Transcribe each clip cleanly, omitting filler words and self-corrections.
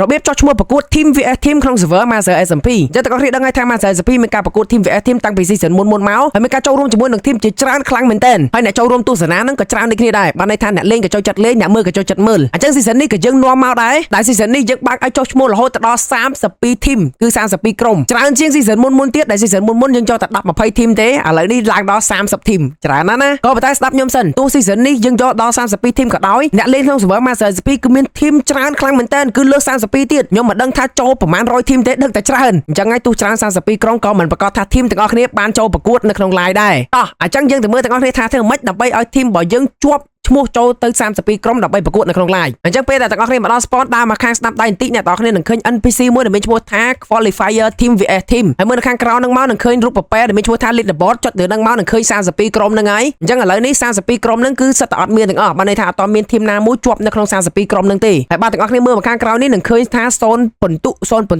របៀបចុះឈ្មោះប្រកួត Team vs Team ក្នុង server Master SMP ចឹងទាំងអស់គ្នាដឹងហើយថា Master SMP មានការប្រកួត Team vs Team តាំងពី season មុនមកហើយមានការចូលរួមជាមួយនឹង team ជាច្រើនខ្លាំងមែនទែនហើយអ្នកចូលរួមទស្សនានឹងក៏ច្រើនដូចគ្នាដែរបានន័យថាអ្នកលេងក៏ចូលចិត្តលេងអ្នកមើលក៏ចូលចិត្តមើលអញ្ចឹង season នេះក៏យើងនាំមកដែរដែល season នេះយើងបើកឲ្យចុះឈ្មោះរហូតដល់32 team គឺ32ក្រុមច្រើនជាង season មុនទៀតដែល season មុនយើងចូលតែ10 20 team ទេឥឡូវនេះឡើងដល់30 team ច្រើនណាស់ណាក៏ប៉ុន្តែស្ដាប់ខ្ញុំសិនទោះ season នេះយើងយកដល់32 team ក៏ដោយអ្នកលេងក្នុង server Master SMP គឺមាន team ច្រើនខ្លាំងមែនទែនគឺលើ32ទៀតខ្ញុំមិនដឹងថាចូលប្រហែល100 team ទេដឹងតែច្រើនអញ្ចឹងហើយទោះច្រើន32ក្រុមក៏មិនប្រកាសថា team ទាំងអស់គ្នាបានចូលប្រកួតនៅក្នុង live ដែរអញ្ចឹងយើងទៅមើលទាំងអស់គ្នាថាធ្វើម៉េចដើម្បីឲ្យ team របស់យើងជាប់ឈ្មោះចូលទៅ32ក្រុមដើម្បីប្រកួតនៅក្នុង live អញ្ចឹងពេលដែលទាំងអស់គ្នាមកដល់ spawn ដើរមកខាងស្ដាប់ដៃបន្តិចអ្នកទាំងអស់គ្នានឹងឃើញ NPC មួយដែលមានឈ្មោះថា Qualifier Team vs Team ហើយមើលនៅខាងក្រៅនឹងមកនឹងឃើញរូបពពែដែលមានឈ្មោះថា Leaderboard ចុចទៅនឹងមកនឹងឃើញ32ក្រុមហ្នឹងហើយអញ្ចឹងឥឡូវនេះ32ក្រុមហ្នឹងគឺសិតតែអត់មានទាំងអស់បានន័យថាអត់មាន team ណាមួយជាប់នៅក្នុង32ក្រុមហ្នឹងទេហើយបាទទាំងអស់គ្នាមើលមកខាងក្រៅនេះនឹងឃើញថា0ពិន្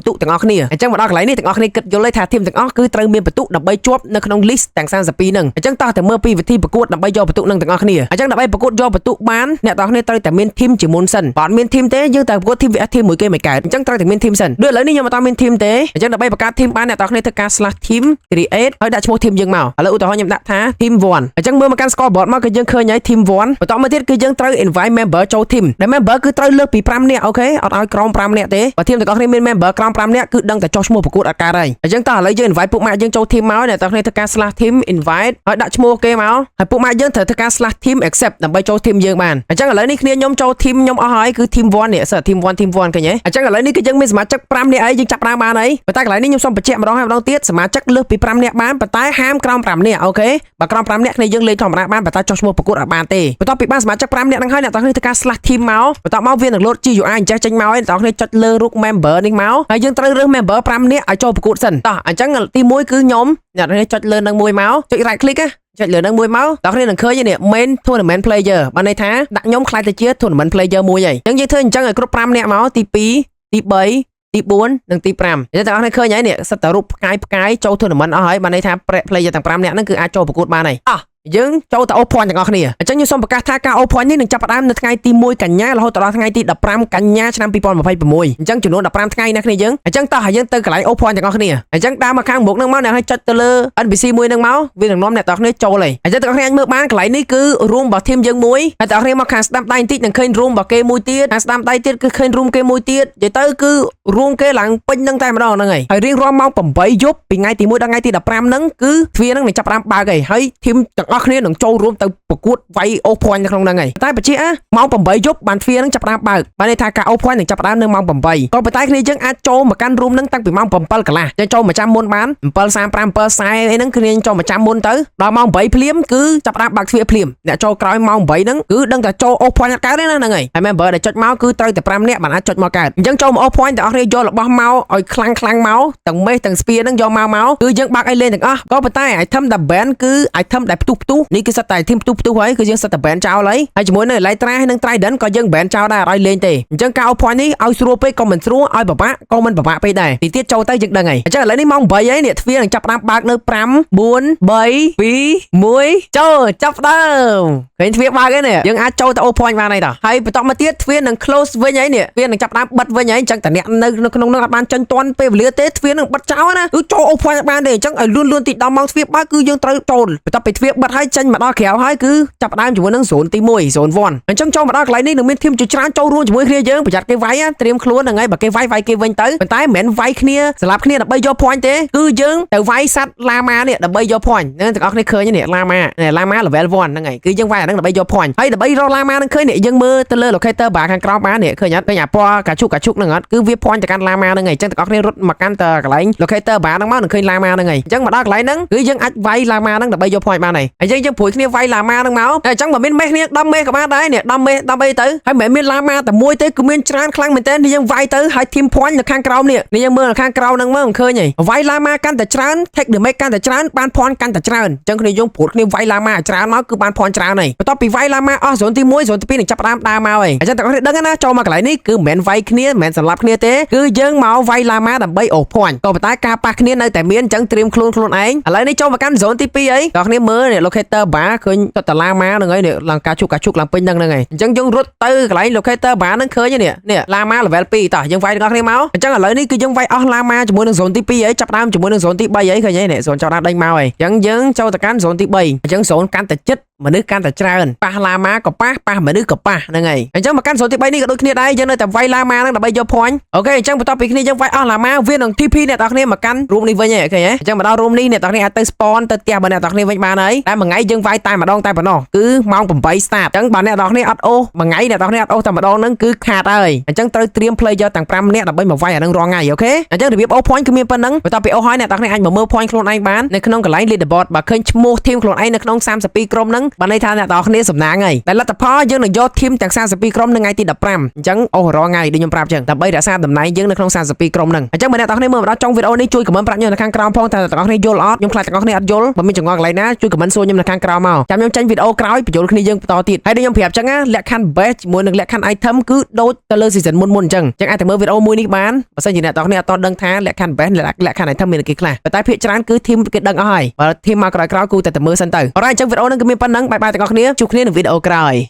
ទុទាំងអស់គ្នាអញ្ចឹងមកដល់កន្លែងនេះទាំងអស់គ្នាគិតយល់ថា team ទាំងអស់គឺត្រូវមានពិន្ទុដើម្បីជាប់នៅក្នុង list ទាំង32ហ្នឹងអញ្ចឹងតោះតែមើលពីវិធីប្រកួតដើម្បីយកពិន្ទុហ្នឹងទាំងអស់គ្នាអញ្ចឹងដើម្បីប្រកួតយកពិន្ទុបានអ្នកទាំងអស់គ្នាត្រូវតែមាន team ជាមុនសិនបើអត់មាន team ទេយើងត្រូវប្រកួត team vs team មួយគេមិនកើតអញ្ចឹងត្រូវតែមាន team សិនដូចឥឡូវនេះខ្ញុំអត់មាន team ទេអញ្ចឹងដើម្បីបង្កើត team បានអ្នកទាំងអស់គ្នាធ្វើការ /team create ហើយដាក់ឈ្មោះ team យើងមកឥឡូវឧទាហរណ៍ខ្ញុំដាក់ថា team 1អញ្ចឹងមើលមកកាន់ scoreboard មកគឺយើងឃើញហើយ team 1បន្តមកទៀតគឺយើងត្រូវ invite member ចូល team ដែល member គឺត្រូវលើសពី5នាក់អូខេអត់ឲ្យក្រោម5នាក់ទេបើ team ទាំងអស់គ្នាមាន member ក្រោម5នាក់គឺដឹងតែចុះឈ្មោះប្រកួតអត់កើតហើយអញ្ចឹងតោះឥឡូវយើង invite ពួកម៉ាក់យើងចូល team មកអ្នកទាំងអស់គ្នាធ្វើការ /team invite ហើយដាក់ឈ្មោះគេមកហើយពួកម៉ាក់យើងត្រូវធ្វើការ /team accept ដើម្បីចូល team យើងបានអញ្ចឹងឥឡូវនេះគ្នាខ្ញុំចូល team ខ្ញុំអស់ហើយគឺ team 1នេះសិត team 1 ឃើញទេអញ្ចឹងឥឡូវនេះគឺយើងមានសមាជិក5នាក់អីយើងចាប់បានហើយប៉ុន្តែកន្លែងនេះខ្ញុំសូមបញ្ជាក់ម្ដងហើយម្ដងទៀតសមាជិកលើសពី5នាក់បានប៉ុន្តែហាមក្រោម5នាក់អូខេបើក្រោម5នាក់គ្នាយើងលេងធម្មតាបានប៉ុន្តែចុះឈ្មោះប្រកួតអត់បានទេបន្ទាប់ពីបានសមាជិក5នាក់ហ្នឹងហើយអ្នកទាំងគ្នាធ្វើការ /team មកបន្ទាប់មកវានឹង load GUI អញ្ចេះចេញមកហើយអ្នកទាំងគ្នាចុចលើរូប member នេះមកហើយយើងត្រូវរើស member 5នាក់ឲ្យចូលប្រកួតសិនតោះអញ្ចឹងទី1គឺខ្ញុំអ្នកទាំងគ្នាចុចលើនឹងមួយមកចុច right click ចុចលើនឹងមួយមកដល់គ្នានឹងឃើញនេះ main tournament player បានន័យថាដាក់ខ្ញុំខ្លាយទៅជា tournament player មួយហើយអញ្ចឹងយើងធ្វើអញ្ចឹងឲ្យគ្រប់5នាក់មកទី2ទី3ទី4និងទី5អញ្ចឹងទាំងអស់គ្នាឃើញហើយនេះសិតតែរូបផ្កាយចូល tournament អស់ហើយបានន័យថា player ទាំង5នាក់ហ្នឹងគឺអាចចូលប្រកួតបានហើយយើងចូលទៅ O point ទាំងអស់គ្នាអញ្ចឹងខ្ញុំសូមប្រកាសថាការ O point នេះនឹងចាប់ផ្ដើមនៅថ្ងៃទី1កញ្ញារហូតដល់ថ្ងៃទី15កញ្ញាឆ្នាំ2026អញ្ចឹងចំនួន15ថ្ងៃណាគ្នាយើងអញ្ចឹងតោះយើងទៅកន្លែង O point ទាំងអស់គ្នាអញ្ចឹងដើរមកខាងមុខនឹងមកអ្នកឲ្យចុចទៅលើ NPC មួយនឹងមកវានឹងនាំអ្នកទាំងអស់គ្នាចូលហើយអញ្ចឹងទាំងអស់គ្នាអាចមើលបានកន្លែងនេះគឺ room របស់ team យើងមួយហើយទាំងអស់គ្នាមកខាងស្ដាំដៃបន្តិចនឹងឃើញ room របស់គេមួយទៀតខាងស្ដាំដៃទៀតគឺឃើញ room គេមួយទៀតនិយាយទៅគឺ room គេឡើងពេញនឹងតែម្ដងហ្នឹងហើយរៀងរាល់ម៉ោង8យប់ពីថ្ងៃទី1ដល់ថ្ងៃទី15ហ្នឹងគឺទ្វារហ្នឹងនឹងចាប់ផ្ដើមបើកហើយ team ទាំងអស់គ្នានឹងចូលរួមទៅប្រកួតវាយ O point នៅក្នុងហ្នឹងហើយតែបញ្ជាម៉ោង8យប់បានទ្វារហ្នឹងចាប់ផ្ដើមបើកបានន័យថាការ O point នឹងចាប់ផ្ដើមនៅម៉ោង8ក៏ប៉ុន្តែគ្នាយើងអាចចូលមកកាន់រូមហ្នឹងតាំងពីម៉ោង7កន្លះយើងចូលមកចាំមុនបាន7:35 7:40អីហ្នឹងគ្នាចូលមកចាំមុនទៅដល់ម៉ោង8ភ្លាមគឺចាប់ផ្ដើមបើកទ្វារភ្លាមអ្នកចូលក្រោយម៉ោង8ហ្នឹងគឺដឹងតែចូល O point អត់កើតទេណាហ្នឹងហើយ member ដែលចុចមកគឺត្រូវតែ5នាក់បានអាចចុចមកកើតអញ្ចឹងចូលមក O point ទាំងអស់គ្នាយករបស់មកឲ្យខ្លាំងមកទាំងមេសទាំងស្ពាហ្នឹងយកមកគឺយើងបើកឲ្យលេងទាំងអស់ក៏ប៉ុន្តែ item ដែល ban គឺ item ដែលផ្ទុះនេះគឺសិតតែ item ផ្ទុះហើយគឺយើងសិតតែ ban ចោលហើយជាមួយនៅ Elytra ហើយនឹង Trident ក៏យើង ban ចោលដែរអត់ឲ្យលេងទេអញ្ចឹងការ O point នេះឲ្យស្រួលពេកក៏មិនស្រួលឲ្យពិបាកក៏មិនពិបាកពេកដែរទីទៀតចូលទៅយើងដឹងហើយអញ្ចឹងឥឡូវនេះម៉ោង8ហើយនេះទ្វារនឹងចាប់ផ្ដើមបើកនៅ5 4 3 2 1ចូលចាប់ដើមឃើញទ្វារបើកហើយនេះយើងអាចចូលទៅ O point បានហើយតោះហើយបន្តមកទៀតទ្វារនឹង close វិញហើយនេះទ្វារនឹងចាប់ផ្ដើមបិទវិញហើយអញ្ចឹងតអ្នកនៅក្នុងនោះអត់បានចេញទាន់ពេលវេលាទេទ្វារនឹងបិទចោលណាគឺចូល O point បានទេអញ្ចឹងឲ្យលឿនទី10ម៉ោងទ្វារបើកគឺយើងត្រូវចូលបន្ទាប់ពីទ្វារបិទហើយចេញមកដល់ក្រៅហើយគឺចាប់ផ្ដើមជាមួយនឹង zone ទី1 zone 1អញ្ចឹងចូលមកដល់កន្លែងនេះនឹងមាន team ជាច្រើនចូលរួមជាមួយគ្នាយើងប្រយ័ត្នគេវាយត្រៀមខ្លួនហ្នឹងហើយបើគេវាយគេវិញទៅប៉ុន្តែមិនមែនវាយគ្នាស្លាប់គ្នាដើម្បីយក point ទេគឺយើងទៅវាយសัตว์ឡាម៉ានេះដើម្បីយក point ហ្នឹងទាំងអស់គ្នាឃើញនេះឡាម៉ា level 1ហ្នឹងហើយគឺយើងវាយអាហ្នឹងដើម្បីយក point ហើយដើម្បីរកឡាម៉ាហ្នឹងឃើញនេះយើងមើលទៅលើ locator bar ខាងក្រោមបាននេះឃើញអត់ឃើញអាពណ៌កាជុកហ្នឹងអត់គឺវា point ទៅកាន់ឡាម៉ាហ្នឹងហើយអញ្ចឹងទាំងអស់គ្នារត់មកកាន់ទៅកន្លែង locator bar ហ្នឹងមកនឹងឃើញឡាម៉ាហ្នឹងហើយអញ្ចឹងមកដល់កន្លែងហ្នឹងគឺយើងអាចវាយឡាម៉ាហ្នឹងដើម្បីយក point បានហើយអញ្ចឹងយើងព្រួយគ្នាវាយឡាម៉ាហ្នឹងមកអញ្ចឹងបើមានមេះគ្នា10មេះក៏បានដែរនេះ10មេះ10អីទៅហើយមិនមែនមានឡាម៉ាតែមួយទេគឺមានច្រើនខ្លាំងមែនតើយើងវាយទៅហើយ team point នៅខាងក្រោមនេះយើងមើលខាងក្រោមហ្នឹងមើលមិនឃើញហីវាយឡាម៉ាកាន់តែច្រើន take damage កាន់តែច្រើនបាន point កាន់តែច្រើនអញ្ចឹងគ្នាយើងព្រួតគ្នាវាយឡាម៉ាច្រើនមកគឺបាន point ច្រើនហើយបន្ទាប់ពីវាយឡាម៉ាអស់ zone ទី1 zone ទី2នឹងចាប់ផ្ដើមដើរមកហើយអញ្ចឹងទាំងអស់គ្នាដឹងណាចូលមកកន្លែងនេះគឺមិនមែនវាយគ្នាមិនមែនសម្លាប់គ្នាទេគឺយើងមកវាយឡាម៉ាដើម្បីអូស point ក៏ប៉ុន្តែការប៉ះគ្នានៅតែមានអញ្ចឹងត្រៀមខ្លួនឯងឥឡូវនេះចូលមកកាន់ zone ទី2អីទាំងអស់គ្នាមើលនេះ locator បាឃើញតឡាម៉ាហ្នឹងហើយនេះឡើងការជុកឡើងពេញហ្នឹងហើយអញ្ចឹងយើងរត់ទៅកន្លែង locator បាហ្នឹងឃើញនេះឡាម៉ា level 2តោះយើងវាយទាំងអស់គ្នាមកអញ្ចឹងឥឡូវនេះគឺយើងវាយអស់ឡាម៉ាជាមួយនឹង zone ទី2ហើយចាប់ដើមជាមួយនឹង zone ទី3ហើយឃើញហើយនេះ zone ចាប់ដើមដេញមកហើយអញ្ចឹងយើងចូលទៅកាន់ zone ទី3អញ្ចឹង zone កាន់តែចិត្តមនុស្សកាន់តែច្រើនប៉ះឡាម៉ាក៏ប៉ះមនុស្សក៏ប៉ះហ្នឹងហើយអញ្ចឹងមកកាន់ zone ទី3នេះក៏ដូចគ្នាដែរយើងនៅតែវាយឡាម៉ាហ្នឹងដើម្បីយក point អូខេអញ្ចឹងបន្ទាប់ពីគ្នាយើងវាយអស់ឡាម៉ាវានឹង TP អ្នកទាំងអស់គ្នាមកកាន់ room នេះវិញហើយអូខេអញ្ចឹងមកដល់ room នេះអ្នកទាំងអស់គ្នាអាចទៅ spawn ទៅផ្ទះរបស់អ្នកទាំងអស់គ្នាវិញបានហើយតែមួយថ្ងៃយើងវាយតែម្ដងតែប៉ុណ្ណោះគឺម៉ោង8 start អញ្ចឹងបើអ្នកទាំងអស់គ្នាអត់អូសមួយថ្ងៃអ្នកទាំងអស់គ្នាអត់អូសតែម្ដងហ្នឹងគឺខាតហើយអញ្ចឹងត្រូវត្រៀម player ទាំង5នាក់ដើម្បីមកវាយអាហ្នឹងរាល់ថ្ងៃអូខេអញ្ចឹងរបៀបអូស point គឺមានប៉ុណ្ណឹងបន្ទាប់ពីអូសហើយអ្នកទាំងអស់គ្នាអាចមកមើល point ខ្លួនឯងបាននៅក្នុងកន្លែង leaderboard បើឃើញឈ្មោះ team ខ្លួនឯងនៅក្នុង32ក្រុមហ្នឹងបានន័យថាអ្នកទាំងអស់គ្នាសំណាងហើយតែលទ្ធផលយើងនឹងយក team ទាំង32ក្រុមនៅថ្ងៃទី15អញ្ចឹងអូសរាល់ថ្ងៃដូចខ្ញុំប្រាប់អញ្ចឹងដើម្បីរក្សាតំណែងយើងនៅក្នុង32ក្រុមហ្នឹងអញ្ចឹងបើអ្នកទាំងអស់គ្នាមើលមកដល់ចុងវីដេអូនេះជួយ comment ប្រាប់ខ្ញុំនៅខាងក្រោមផងតើអ្នកទាំងអស់គ្នាយល់អត់ខ្ញុំខ្លាចទាំងអស់គ្នាអត់យល់បើមានចង្អុលកន្លែងណាជួយ comment សួរខ្ញុំនៅខាងក្រោមមកចាំខ្ញុំចេញវីដេអូក្រោយបញ្យល់គ្នាយើងបន្តទៀតហើយដូចខ្ញុំប្រាប់អញ្ចឹងលក្ខខណ្ឌ base ជាមួយនឹងលក្ខខណ្ឌ item គឺដូចទៅលើ season មុនអញ្ចឹងអាចទៅមើលវីដេអូមួយនេះបានបើសិនជាអ្នកទាំងអស់គ្នាអត់ដឹងថាលក្ខខណ្ឌ base លក្ខខណ្ឌ item មានគេខ្លះតែភាគច្រើនគឺ team គេដឹងអស់ហើយបើ team មកក្រោយៗគូតែមើលសិនទៅអរ៉ាយអញ្ចឹងវីដេអូហ្នឹងគឺមានប៉ុណ្ណឹងបាយទាំងអស់គ្នាជួបគ្នានៅវីដេអូក្រោយ